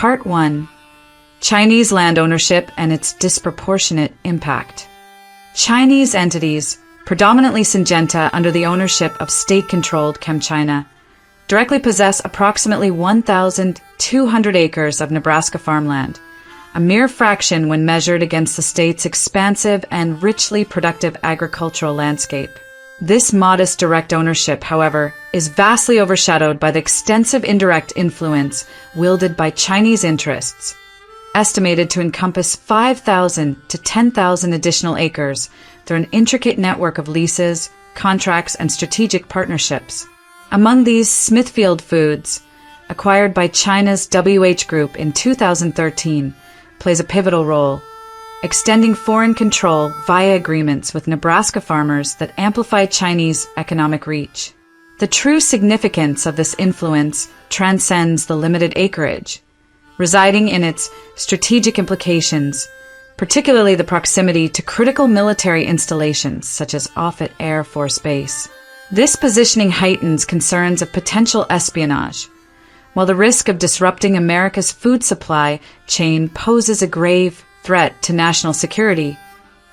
Part 1. Chinese land ownership and its disproportionate impact. Chinese entities, predominantly Syngenta under the ownership of state-controlled ChemChina, directly possess approximately 1,200 acres of Nebraska farmland, a mere fraction when measured against the state's expansive and richly productive agricultural landscape. This modest direct ownership, however, is vastly overshadowed by the extensive indirect influence wielded by Chinese interests, estimated to encompass 5,000 to 10,000 additional acres through an intricate network of leases, contracts, and strategic partnerships. Among these, Smithfield Foods, acquired by China's WH Group in 2013, plays a pivotal role, extending foreign control via agreements with Nebraska farmers that amplify Chinese economic reach. The true significance of this influence transcends the limited acreage, residing in its strategic implications, particularly the proximity to critical military installations such as Offutt Air Force Base. This positioning heightens concerns of potential espionage, while the risk of disrupting America's food supply chain poses a grave threat to national security,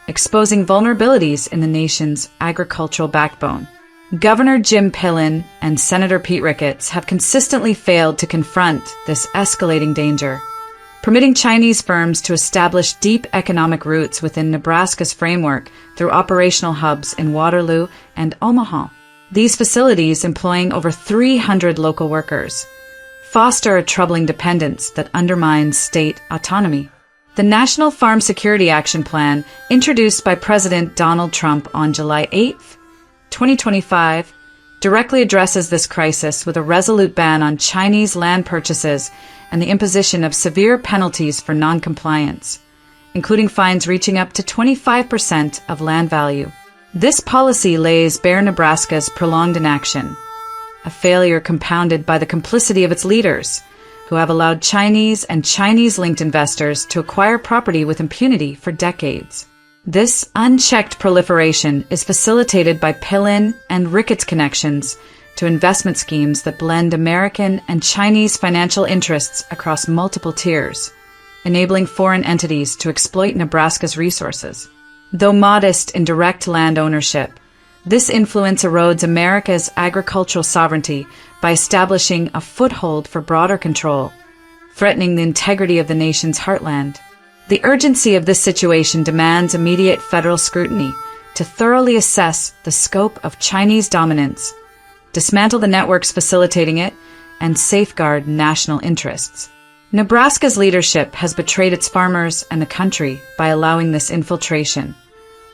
exposing vulnerabilities in the nation's agricultural backbone. Governor Jim Pillen and Senator Pete Ricketts have consistently failed to confront this escalating danger, permitting Chinese firms to establish deep economic roots within Nebraska's framework through operational hubs in Waterloo and Omaha. These facilities, employing over 300 local workers, foster a troubling dependence that undermines state autonomy. The National Farm Security Action Plan, introduced by President Donald Trump on July 8, 2025, directly addresses this crisis with a resolute ban on Chinese land purchases and the imposition of severe penalties for noncompliance, including fines reaching up to 25% of land value. This policy lays bare Nebraska's prolonged inaction, a failure compounded by the complicity of its leaders, who have allowed Chinese and Chinese-linked investors to acquire property with impunity for decades. This unchecked proliferation is facilitated by Pillen and Ricketts connections to investment schemes that blend American and Chinese financial interests across multiple tiers, enabling foreign entities to exploit Nebraska's resources. Though modest in direct land ownership, this influence erodes America's agricultural sovereignty by establishing a foothold for broader control, threatening the integrity of the nation's heartland. The urgency of this situation demands immediate federal scrutiny to thoroughly assess the scope of Chinese dominance, dismantle the networks facilitating it, and safeguard national interests. Nebraska's leadership has betrayed its farmers and the country by allowing this infiltration,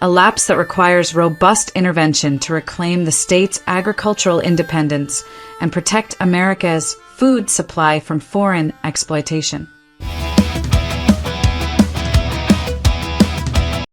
a lapse that requires robust intervention to reclaim the state's agricultural independence and protect America's food supply from foreign exploitation.